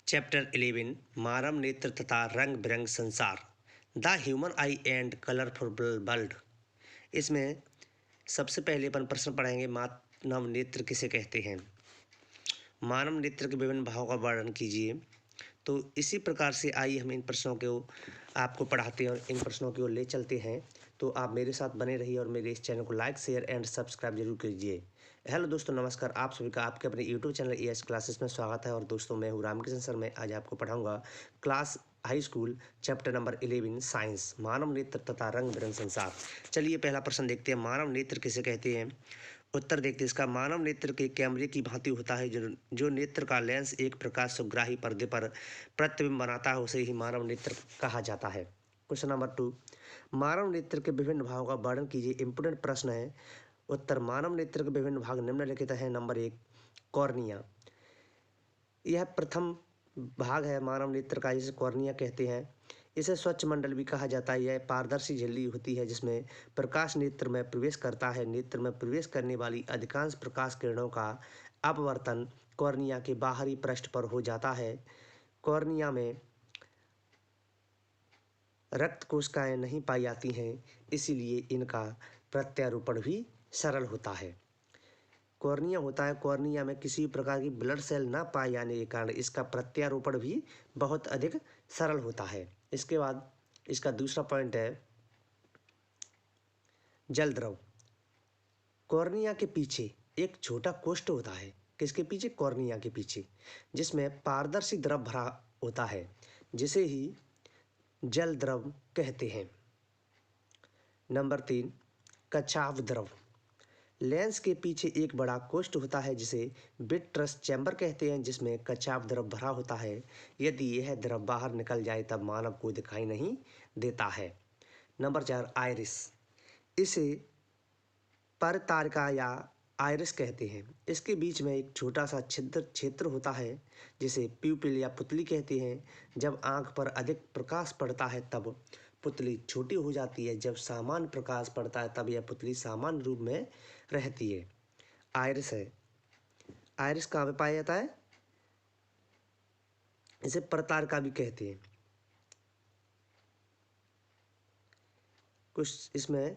Chapter 11 मानव नेत्र तथा रंग बिरंग संसार the human I and colourful world. इसमें सबसे पहले अपन प्रश्न पढ़ेंगे, मानव नेत्र किसे कहते हैं। मानव नेत्र के विभिन्न भावों का वर्णन कीजिए। तो इसी प्रकार से आइए हम इन प्रश्नों को आपको पढ़ाते हैं और इन प्रश्नों की ओर ले चलते हैं। तो आप मेरे साथ बने रहिए और मेरे इस चैनल को लाइक शेयर एंड सब्सक्राइब जरूर कीजिए। हेलो दोस्तों, नमस्कार। आप सभी का आपके अपने यूट्यूब चैनल ES क्लासेस में स्वागत है। और दोस्तों, मैं हूँ रामकिशन सर। मैं आज आपको पढ़ाऊंगा class high school chapter number 11 science, मानव नेत्र तथा रंग बिरंग संसार। चलिए पहला प्रश्न देखते हैं, मानव नेत्र किसे कहते हैं। उत्तर देखते हैं इसका। मानव नेत्र के कैमरे की भांति होता है। जो नेत्र का लेंस एक प्रकाश सुग्राही पर्दे पर प्रतिबिंब बनाता है उसे ही मानव नेत्र कहा जाता है। क्वेश्चन नंबर 2, मानव नेत्र के विभिन्न भागों का वर्णन कीजिए। इंपोर्टेंट प्रश्न है। उत्तर, मानव नेत्र के विभिन्न भाग निम्नलिखित हैं। Number 1, cornea. यह प्रथम भाग है मानव नेत्र का, जिसे कॉर्निया कहते हैं। इसे स्वच्छ मंडल भी कहा जाता है। यह पारदर्शी झिल्ली होती है जिसमें प्रकाश नेत्र में प्रवेश करता है। नेत्र में प्रवेश करने वाली अधिकांश प्रकाश किरणों का अपवर्तन कॉर्निया के बाहरी पृष्ठ पर हो जाता है। कॉर्निया में रक्त कोशिकाएं नहीं पाई जाती हैं, इसीलिए इनका प्रत्यारोपण भी सरल होता है। कॉर्निया होता है, कॉर्निया में किसी प्रकार की ब्लड सेल ना पाए जाने के कारण इसका प्रत्यारोपण भी बहुत अधिक सरल होता है। इसके बाद इसका दूसरा पॉइंट है जल द्रव। कॉर्निया के पीछे एक छोटा कोष्ठ होता है। किसके पीछे? कॉर्निया के पीछे, जिसमें पारदर्शी द्रव भरा होता है, जिसे ही जल द्रव कहते हैं। नंबर 3, कच्छाव द्रव। लेंस के पीछे एक बड़ा कोष्ठ होता है जिसे विट्रस चैम्बर कहते हैं, जिसमें कच्छाव द्रव भरा होता है। यदि यह द्रव बाहर निकल जाए तब मानव को दिखाई नहीं देता है। Number 4, iris. इसे परतारिका या आइरिस कहते हैं। इसके बीच में एक छोटा सा छिद्र क्षेत्र होता है जिसे प्यूपिल या पुतली कहते हैं। जब आंख पर अधिक प्रकाश पड़ता है तब पुतली छोटी हो जाती है। जब सामान्य प्रकाश पड़ता है तब यह पुतली सामान्य रूप में रहती है। आइरिस है। आइरिस कहाँ पे पाया जाता है? इसे परतारिका भी कहते हैं। कुछ इसमें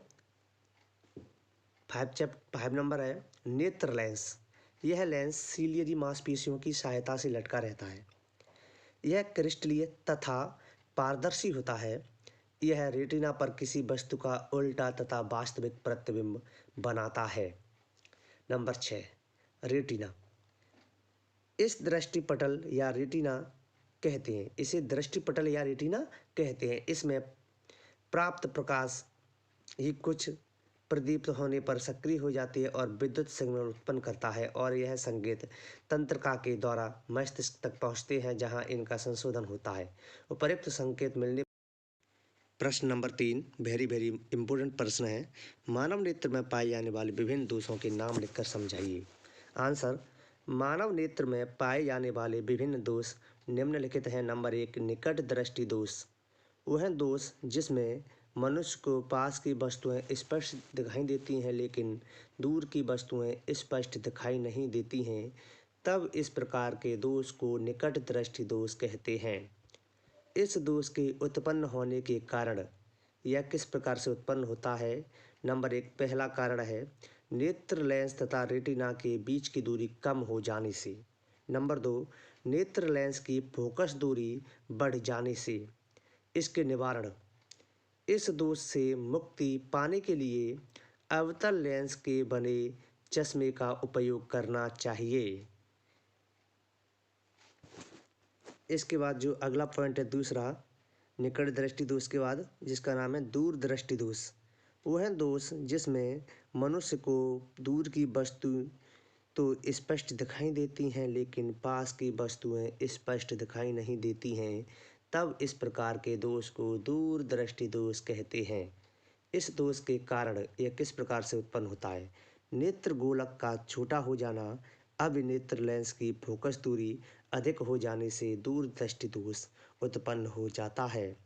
5 नंबर है नेत्र लेंस। यह लेंस सीलियरी मांसपेशियों की सहायता से लटका रहता है। यह क्रिस्टलीय तथा पारदर्शी होता है। यह रेटिना पर किसी वस्तु का उल्टा तथा वास्तविक प्रतिबिंब बनाता है। Number 6, retina. इस दृष्टिपटल या रेटिना कहते हैं। इसे दृष्टिपटल या रेटिना कहते हैं। इसमें प्राप्त प्रकाश ही कुछ प्रदीप्त होने पर सक्रिय हो जाती है और विद्युत सिग्नल उत्पन्न करता है, और यह संकेत तंत्रिका के द्वारा मस्तिष्क तक पहुंचते हैं जहां इनका संशोधन होता है। उपर्युक्त संकेत मिलने। प्रश्न नंबर 3 वेरी वेरी इंपोर्टेंट प्रश्न है। मानव नेत्र में पाए जाने वाले विभिन्न दोषों के नाम लिखकर समझाइए। आंसर, मानव नेत्र में पाए जाने वाले विभिन्न दोष निम्नलिखित हैं। नंबर 1, निकट दृष्टि दोष। वह दोष जिसमें मनुष्य को पास की वस्तुएं स्पष्ट दिखाई देती हैं लेकिन दूर की वस्तुएं स्पष्ट दिखाई नहीं देती हैं, तब इस प्रकार के दोष को निकट दृष्टि दोष कहते हैं। इस दोष के उत्पन्न होने के कारण यह किस प्रकार से उत्पन्न होता है। नंबर 1, पहला कारण है नेत्र लेंस तथा रेटिना के बीच की दूरी कम हो जाने से। नंबर 2, नेत्र लेंस की फोकस दूरी बढ़ जाने से। इसके निवारण। इस दोष से मुक्ति पाने के लिए अवतल लेंस के बने चश्मे का उपयोग करना चाहिए। इसके बाद जो अगला पॉइंट है दूसरा, निकट दृष्टि दोष के बाद, जिसका नाम है दूर दृष्टि दोष। वह दोष जिसमें मनुष्य को दूर की वस्तु तो स्पष्ट दिखाई देती हैं लेकिन पास की वस्तुएं स्पष्ट दिखाई नहीं देती हैं, तब इस प्रकार के दोष को दूर दृष्टि दोष कहते हैं। इस दोष के कारण यह किस प्रकार से उत्पन्न होता है। नेत्र गोलक का छोटा हो जाना, अभिनेत्र लेंस की फोकस दूरी अधिक हो जाने से दूर दृष्टि दोष उत्पन्न हो जाता है।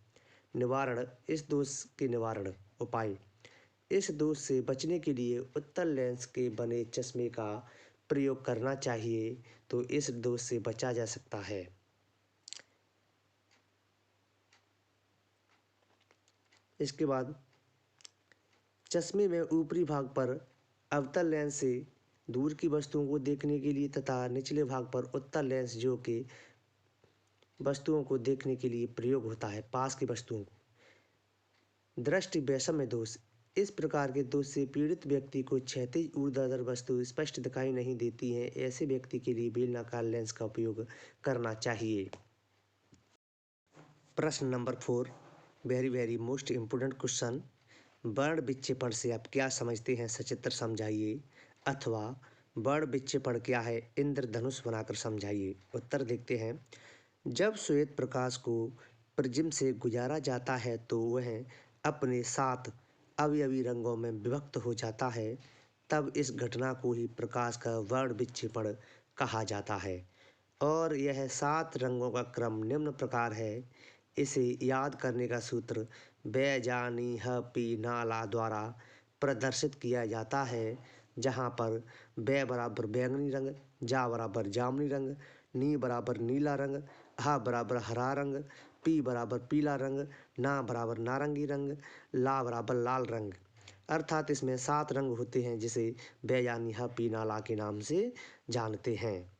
निवारण। इस दोष के निवारण उपाय। इस दोष से बचने के लिए उत्तल लेंस के बने चश्मे का प्रयोग करना चाहिए, तो इस दोष से बचा जा सकता है। इसके बाद चश्मे में ऊपरी भाग पर अवतल लेंस से दूर की वस्तुओं को देखने के लिए तथा निचले भाग पर उत्तल लेंस जो कि वस्तुओं को देखने के लिए प्रयोग होता है, पास की वस्तुओं को। दृष्टि वैषम्य दोष, इस प्रकार के दोष से पीड़ित व्यक्ति को क्षैतिज ऊर्ध्वाधर वस्तु स्पष्ट दिखाई नहीं देती है। ऐसे व्यक्ति के लिए बेलनाकार लेंस का उपयोग करना चाहिए। प्रश्न number 4, very very most important question. वर्ण विक्षेपण से आप क्या समझते हैं, सचित्र समझाइए, अथवा वर्ण विक्षेपण क्या है, इंद्रधनुष बनाकर समझाइए। उत्तर देखते हैं। जब श्वेत प्रकाश को प्रिज्म से गुजारा जाता है तो वह अपने 7 अवयवी रंगों में विभक्त हो जाता है। तब इस घटना को ही प्रकाश का वर्ण विक्षेपण कहा जाता है। और यह 7 रंगों का क्रम निम्न प्रकार है। इसे याद करने का सूत्र बै जा नी ह पी नाला द्वारा प्रदर्शित किया जाता है, जहाँ पर बै बराबर बैंगनी रंग, जा बराबर जामुनी रंग, नी बराबर नीला रंग, हा बराबर हरा रंग, पी बराबर पीला रंग, ना बराबर नारंगी रंग, ला बराबर लाल रंग। अर्थात इसमें 7 रंग होते हैं जिसे बै यानी ह पी नाला के नाम से जानते हैं।